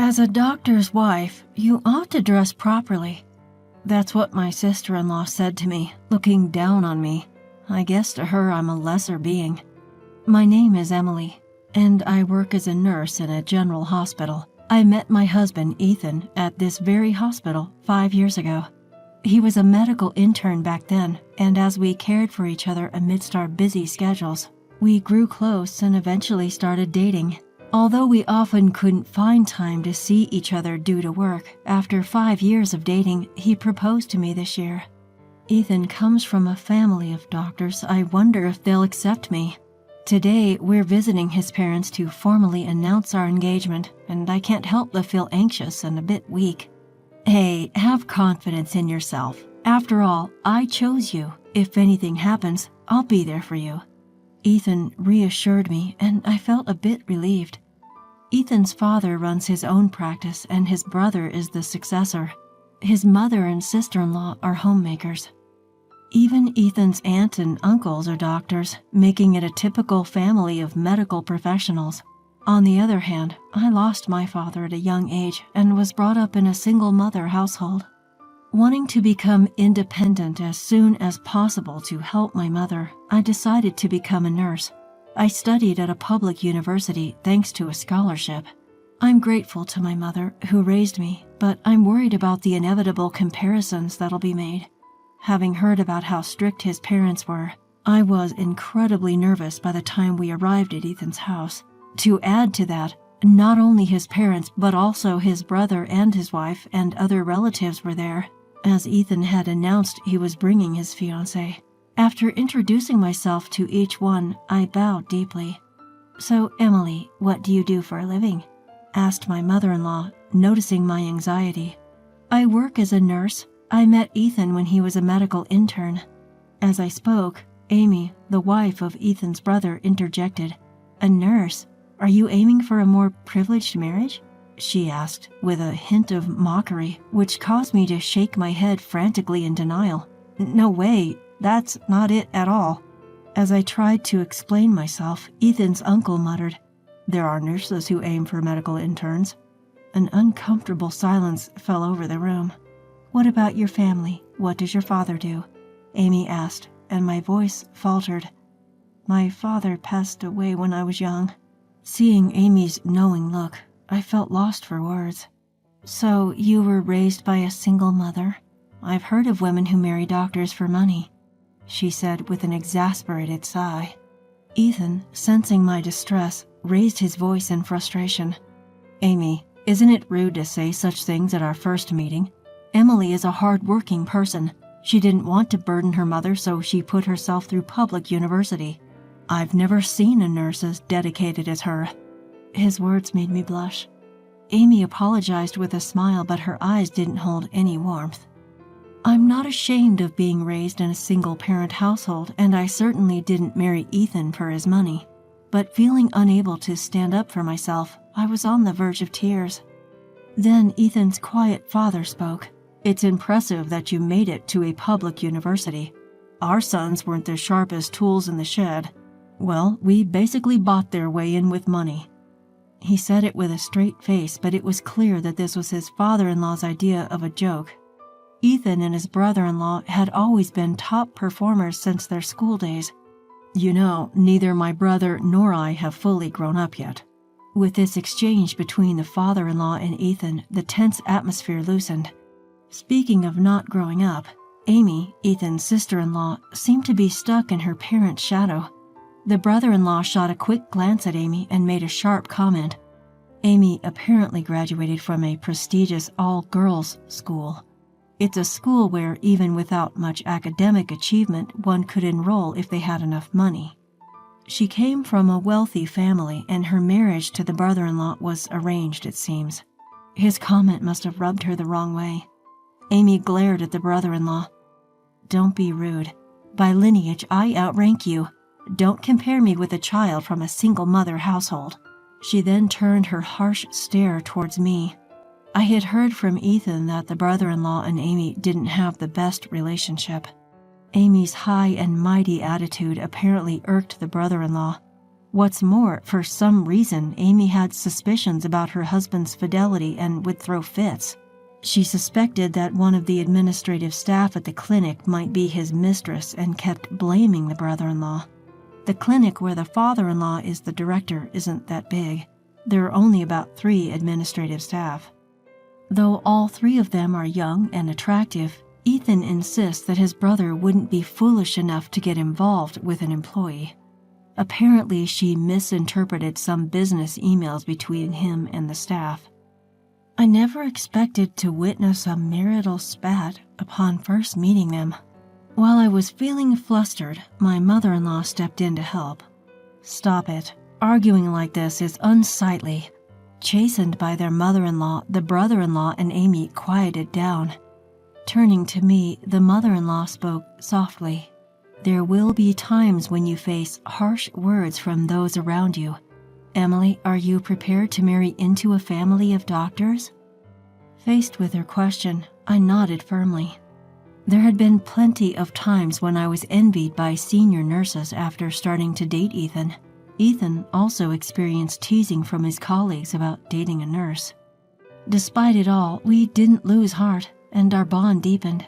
As a doctor's wife, you ought to dress properly. That's what my sister-in-law said to me, looking down on me. I guess to her I'm a lesser being. My name is Emily, and I work as a nurse in a general hospital. I met my husband, Ethan, at this very hospital 5 years ago. He was a medical intern back then, and as we cared for each other amidst our busy schedules, we grew close and eventually started dating. Although we often couldn't find time to see each other due to work, after 5 years of dating, he proposed to me this year. Ethan comes from a family of doctors. I wonder if they'll accept me. Today, we're visiting his parents to formally announce our engagement, and I can't help but feel anxious and a bit weak. Hey, have confidence in yourself. After all, I chose you. If anything happens, I'll be there for you. Ethan reassured me, and I felt a bit relieved. Ethan's father runs his own practice, and his brother is the successor. His mother and sister-in-law are homemakers. Even Ethan's aunt and uncles are doctors, making it a typical family of medical professionals. On the other hand, I lost my father at a young age and was brought up in a single-mother household. Wanting to become independent as soon as possible to help my mother, I decided to become a nurse. I studied at a public university thanks to a scholarship. I'm grateful to my mother who raised me, but I'm worried about the inevitable comparisons that'll be made. Having heard about how strict his parents were, I was incredibly nervous by the time we arrived at Ethan's house. To add to that, not only his parents, but also his brother and his wife and other relatives were there, as Ethan had announced he was bringing his fiancée. After introducing myself to each one, I bowed deeply. "So, Emily, what do you do for a living?" asked my mother-in-law, noticing my anxiety. "I work as a nurse. I met Ethan when he was a medical intern." As I spoke, Amy, the wife of Ethan's brother, interjected. "A nurse? Are you aiming for a more privileged marriage?" she asked, with a hint of mockery, which caused me to shake my head frantically in denial. "No way, that's not it at all." As I tried to explain myself, Ethan's uncle muttered, "There are nurses who aim for medical interns." An uncomfortable silence fell over the room. "What about your family? What does your father do?" Amy asked, and my voice faltered. "My father passed away when I was young." Seeing Amy's knowing look, I felt lost for words. "So you were raised by a single mother? I've heard of women who marry doctors for money," she said with an exasperated sigh. Ethan, sensing my distress, raised his voice in frustration. "Amy, isn't it rude to say such things at our first meeting? Emily is a hard-working person. She didn't want to burden her mother, so she put herself through public university. I've never seen a nurse as dedicated as her." His words made me blush. Amy apologized with a smile, but her eyes didn't hold any warmth. "I'm not ashamed of being raised in a single-parent household, and I certainly didn't marry Ethan for his money. But feeling unable to stand up for myself, I was on the verge of tears. Then Ethan's quiet father spoke. "It's impressive that you made it to a public university. Our sons weren't the sharpest tools in the shed. Well, we basically bought their way in with money." He said it with a straight face, but it was clear that this was his father-in-law's idea of a joke. Ethan and his brother-in-law had always been top performers since their school days. "You know, neither my brother nor I have fully grown up yet." With this exchange between the father-in-law and Ethan, the tense atmosphere loosened. Speaking of not growing up, Amy, Ethan's sister-in-law, seemed to be stuck in her parents' shadow. The brother-in-law shot a quick glance at Amy and made a sharp comment. Amy apparently graduated from a prestigious all-girls school. It's a school where, even without much academic achievement, one could enroll if they had enough money. She came from a wealthy family, and her marriage to the brother-in-law was arranged, it seems. His comment must have rubbed her the wrong way. Amy glared at the brother-in-law. "Don't be rude. By lineage, I outrank you. Don't compare me with a child from a single-mother household." She then turned her harsh stare towards me. I had heard from Ethan that the brother-in-law and Amy didn't have the best relationship. Amy's high and mighty attitude apparently irked the brother-in-law. What's more, for some reason, Amy had suspicions about her husband's fidelity and would throw fits. She suspected that one of the administrative staff at the clinic might be his mistress and kept blaming the brother-in-law. The clinic where the father-in-law is the director isn't that big. There are only about 3 administrative staff. Though all 3 of them are young and attractive, Ethan insists that his brother wouldn't be foolish enough to get involved with an employee. Apparently, she misinterpreted some business emails between him and the staff. I never expected to witness a marital spat upon first meeting them. While I was feeling flustered, my mother-in-law stepped in to help. "Stop it. Arguing like this is unsightly." Chastened by their mother-in-law, the brother-in-law and Amy quieted down. Turning to me, the mother-in-law spoke softly. "There will be times when you face harsh words from those around you. Emily, are you prepared to marry into a family of doctors?" Faced with her question, I nodded firmly. There had been plenty of times when I was envied by senior nurses after starting to date Ethan. Ethan also experienced teasing from his colleagues about dating a nurse. Despite it all, we didn't lose heart, and our bond deepened.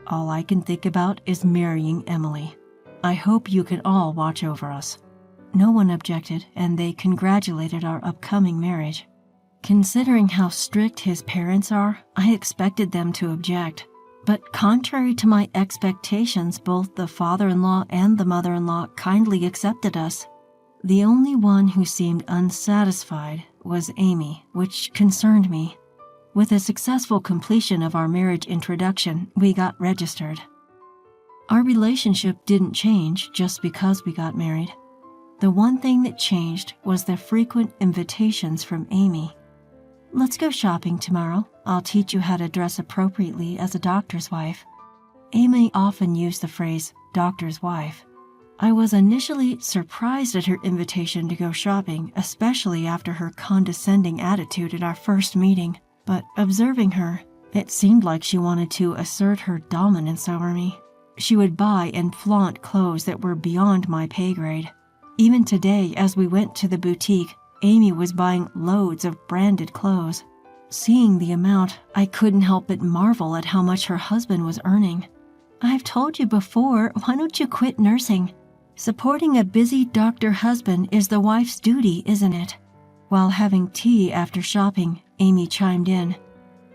All I can think about is marrying Emily. I hope you can all watch over us. No one objected, and they congratulated our upcoming marriage. Considering how strict his parents are, I expected them to object. But contrary to my expectations, both the father-in-law and the mother-in-law kindly accepted us. The only one who seemed unsatisfied was Amy, which concerned me. With the successful completion of our marriage introduction, we got registered. Our relationship didn't change just because we got married. The one thing that changed was the frequent invitations from Amy. "Let's go shopping tomorrow. I'll teach you how to dress appropriately as a doctor's wife." Amy often used the phrase, doctor's wife. I was initially surprised at her invitation to go shopping, especially after her condescending attitude at our first meeting. But observing her, it seemed like she wanted to assert her dominance over me. She would buy and flaunt clothes that were beyond my pay grade. Even today, as we went to the boutique, Amy was buying loads of branded clothes. Seeing the amount, I couldn't help but marvel at how much her husband was earning. "I've told you before, why don't you quit nursing? Supporting a busy doctor husband is the wife's duty, isn't it?" While having tea after shopping, Amy chimed in.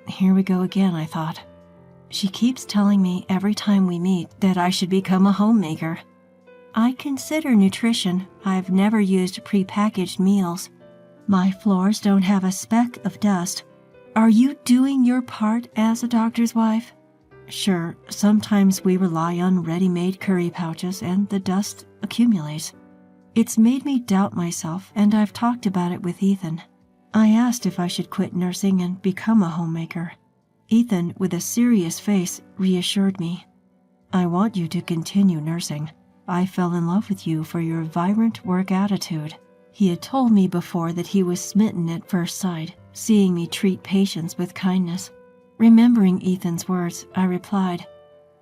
Here we go again, I thought. She keeps telling me every time we meet that I should become a homemaker. I consider nutrition. I've never used prepackaged meals. My floors don't have a speck of dust. Are you doing your part as a doctor's wife? Sure, sometimes we rely on ready-made curry pouches and the dust accumulates. It's made me doubt myself, and I've talked about it with Ethan. I asked if I should quit nursing and become a homemaker. Ethan, with a serious face, reassured me. "I want you to continue nursing. I fell in love with you for your vibrant work attitude." He had told me before that he was smitten at first sight, seeing me treat patients with kindness. Remembering Ethan's words, I replied,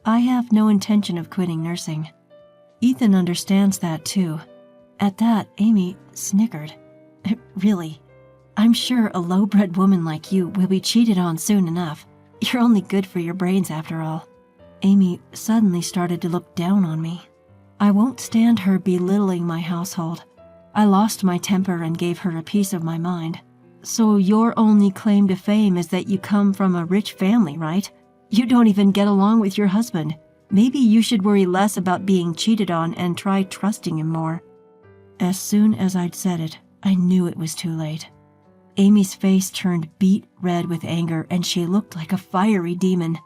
"I have no intention of quitting nursing." Ethan understands that too. At that, Amy snickered. "Really? I'm sure a low-bred woman like you will be cheated on soon enough. You're only good for your brains after all." Amy suddenly started to look down on me. I won't stand her belittling my household. I lost my temper and gave her a piece of my mind. "So your only claim to fame is that you come from a rich family, right? You don't even get along with your husband. Maybe you should worry less about being cheated on and try trusting him more." As soon as I'd said it, I knew it was too late. Amy's face turned beet red with anger, and she looked like a fiery demon.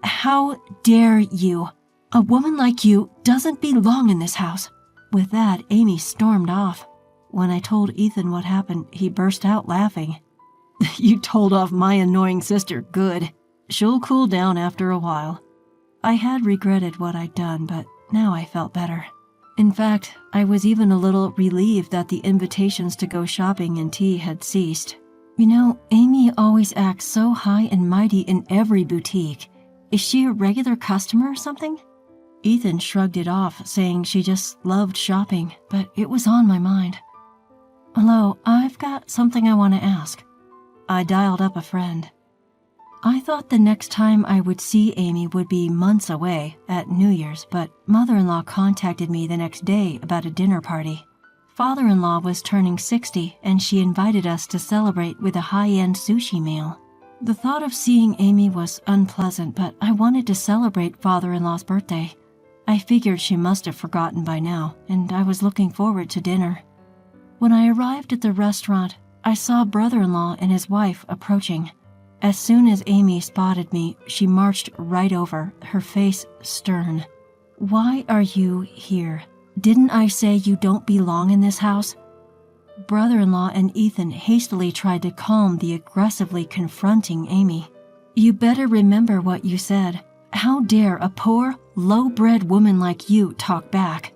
"How dare you? A woman like you doesn't belong in this house." With that, Amy stormed off. When I told Ethan what happened, he burst out laughing. "You told off my annoying sister, good. She'll cool down after a while." I had regretted what I'd done, but now I felt better. In fact, I was even a little relieved that the invitations to go shopping and tea had ceased. You know, Amy always acts so high and mighty in every boutique. Is she a regular customer or something? Ethan shrugged it off, saying she just loved shopping, but it was on my mind. "Hello, I've got something I want to ask." I dialed up a friend. I thought the next time I would see Amy would be months away, at New Year's, but mother-in-law contacted me the next day about a dinner party. Father-in-law was turning 60, and she invited us to celebrate with a high-end sushi meal. The thought of seeing Amy was unpleasant, but I wanted to celebrate father-in-law's birthday. I figured she must have forgotten by now, and I was looking forward to dinner. When I arrived at the restaurant, I saw brother-in-law and his wife approaching. As soon as Amy spotted me, she marched right over, her face stern. "Why are you here? Didn't I say you don't belong in this house?" Brother-in-law and Ethan hastily tried to calm the aggressively confronting Amy. "You better remember what you said. How dare a poor, low-bred woman like you talk back?"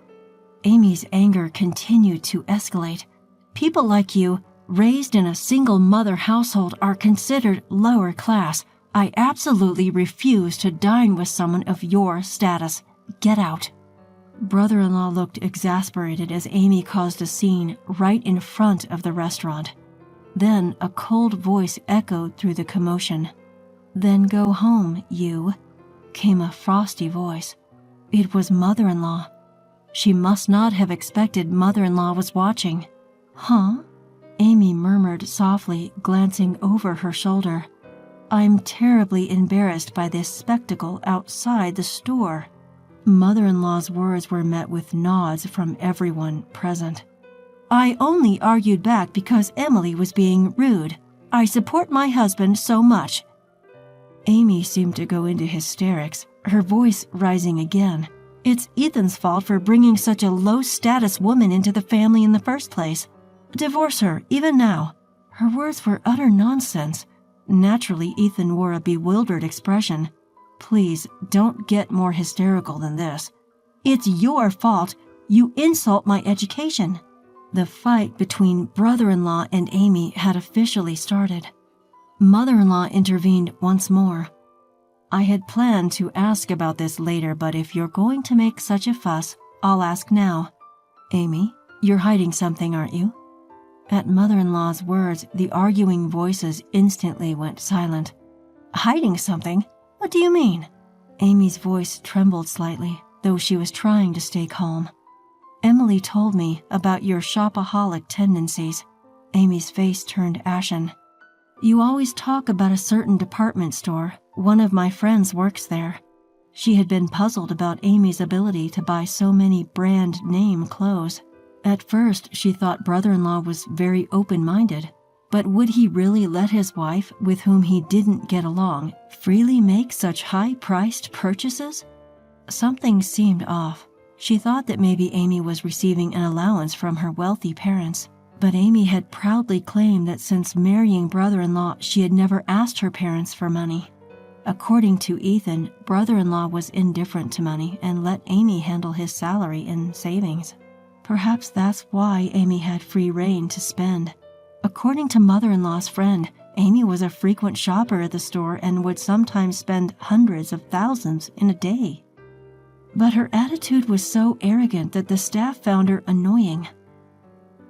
Amy's anger continued to escalate. "People like you, raised in a single-mother household, are considered lower class. I absolutely refuse to dine with someone of your status. Get out." Brother-in-law looked exasperated as Amy caused a scene right in front of the restaurant. Then a cold voice echoed through the commotion. "Then go home, you," came a frosty voice. It was mother-in-law. She must not have expected mother-in-law was watching. "Huh?" Amy murmured softly, glancing over her shoulder. "I'm terribly embarrassed by this spectacle outside the store." Mother-in-law's words were met with nods from everyone present. "I only argued back because Emily was being rude. I support my husband so much." Amy seemed to go into hysterics, her voice rising again. "It's Ethan's fault for bringing such a low-status woman into the family in the first place. Divorce her, even now." Her words were utter nonsense. Naturally, Ethan wore a bewildered expression. "Please, don't get more hysterical than this." "It's your fault. You insult my education." The fight between brother-in-law and Amy had officially started. Mother-in-law intervened once more. "I had planned to ask about this later, but if you're going to make such a fuss, I'll ask now. Amy, you're hiding something, aren't you?" At mother-in-law's words, the arguing voices instantly went silent. "Hiding something? What do you mean?" Amy's voice trembled slightly, though she was trying to stay calm. "Emily told me about your shopaholic tendencies." Amy's face turned ashen. "You always talk about a certain department store. One of my friends works there." She had been puzzled about Amy's ability to buy so many brand-name clothes. At first, she thought brother-in-law was very open-minded, but would he really let his wife, with whom he didn't get along, freely make such high-priced purchases? Something seemed off. She thought that maybe Amy was receiving an allowance from her wealthy parents, but Amy had proudly claimed that since marrying brother-in-law, she had never asked her parents for money. According to Ethan, brother-in-law was indifferent to money and let Amy handle his salary and savings. Perhaps that's why Amy had free rein to spend. According to mother-in-law's friend, Amy was a frequent shopper at the store and would sometimes spend hundreds of thousands in a day. But her attitude was so arrogant that the staff found her annoying.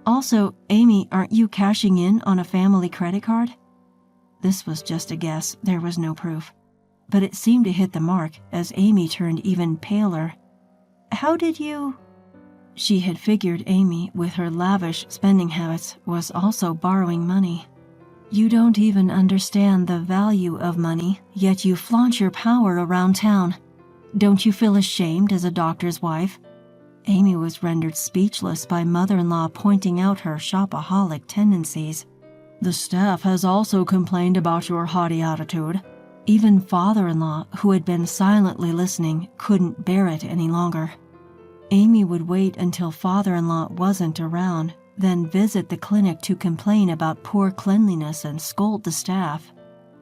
"Also, Amy, aren't you cashing in on a family credit card?" This was just a guess, there was no proof. But it seemed to hit the mark as Amy turned even paler. "How did you—" She had figured Amy, with her lavish spending habits, was also borrowing money. "You don't even understand the value of money, yet you flaunt your power around town. Don't you feel ashamed as a doctor's wife?" Amy was rendered speechless by mother-in-law pointing out her shopaholic tendencies. "The staff has also complained about your haughty attitude." Even father-in-law, who had been silently listening, couldn't bear it any longer. Amy would wait until father-in-law wasn't around, then visit the clinic to complain about poor cleanliness and scold the staff.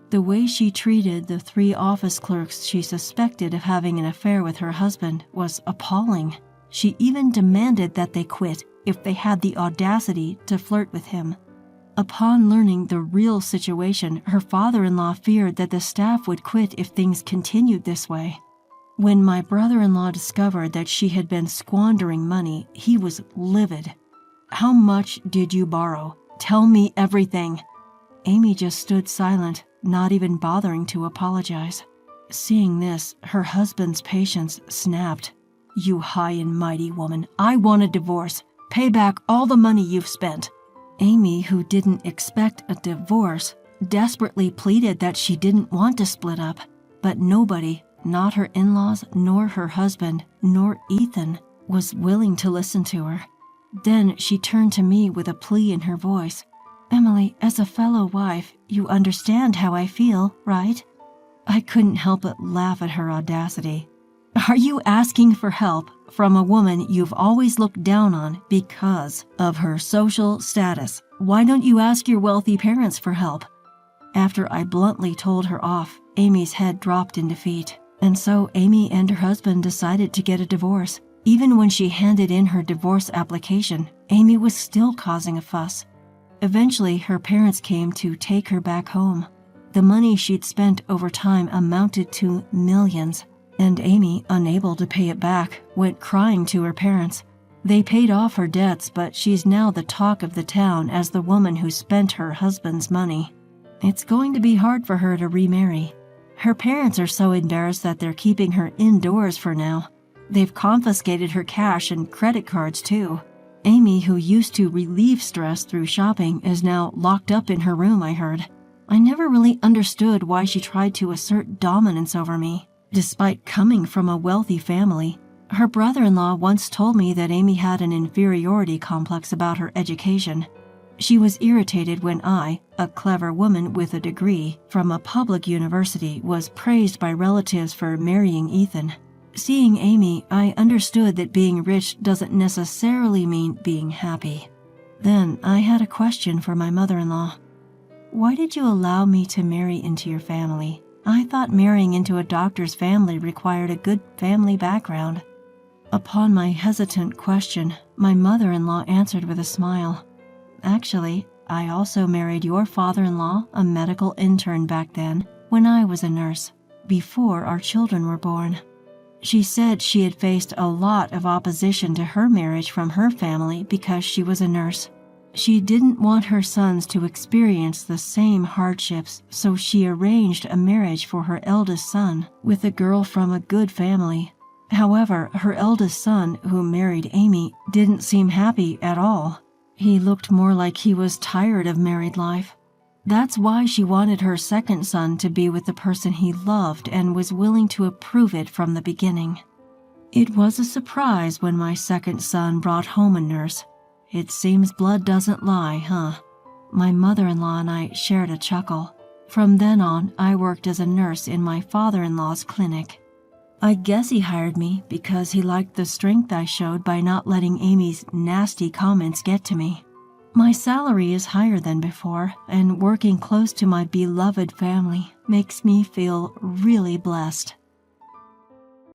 The way she treated the 3 office clerks she suspected of having an affair with her husband was appalling. She even demanded that they quit if they had the audacity to flirt with him. Upon learning the real situation, her father-in-law feared that the staff would quit if things continued this way. When my brother-in-law discovered that she had been squandering money, he was livid. "How much did you borrow? Tell me everything." Amy just stood silent, not even bothering to apologize. Seeing this, her husband's patience snapped. "You high and mighty woman, I want a divorce. Pay back all the money you've spent." Amy, who didn't expect a divorce, desperately pleaded that she didn't want to split up. But nobody, not her in-laws, nor her husband, nor Ethan, was willing to listen to her. Then she turned to me with a plea in her voice. "Emily, as a fellow wife, you understand how I feel, right?" I couldn't help but laugh at her audacity. "Are you asking for help from a woman you've always looked down on because of her social status? Why don't you ask your wealthy parents for help?" After I bluntly told her off, Amy's head dropped in defeat, and so Amy and her husband decided to get a divorce. Even when she handed in her divorce application, Amy was still causing a fuss. Eventually, her parents came to take her back home. The money she'd spent over time amounted to millions, and Amy, unable to pay it back, went crying to her parents. They paid off her debts, but she's now the talk of the town as the woman who spent her husband's money. It's going to be hard for her to remarry. Her parents are so embarrassed that they're keeping her indoors for now. They've confiscated her cash and credit cards too. Amy, who used to relieve stress through shopping, is now locked up in her room, I heard. I never really understood why she tried to assert dominance over me, despite coming from a wealthy family. Her brother-in-law once told me that Amy had an inferiority complex about her education. She was irritated when I, a clever woman with a degree from a public university, was praised by relatives for marrying Ethan. Seeing Amy, I understood that being rich doesn't necessarily mean being happy. Then I had a question for my mother-in-law. "Why did you allow me to marry into your family? I thought marrying into a doctor's family required a good family background." Upon my hesitant question, my mother-in-law answered with a smile. "Actually, I also married your father-in-law, a medical intern back then, when I was a nurse, before our children were born." She said she had faced a lot of opposition to her marriage from her family because she was a nurse. She didn't want her sons to experience the same hardships, so she arranged a marriage for her eldest son with a girl from a good family. However, her eldest son, who married Amy, didn't seem happy at all. He looked more like he was tired of married life. That's why she wanted her second son to be with the person he loved and was willing to approve it from the beginning. It was a surprise when my second son brought home a nurse. It seems blood doesn't lie, huh? My mother-in-law and I shared a chuckle. From then on, I worked as a nurse in my father-in-law's clinic. I guess he hired me because he liked the strength I showed by not letting Amy's nasty comments get to me. My salary is higher than before, and working close to my beloved family makes me feel really blessed.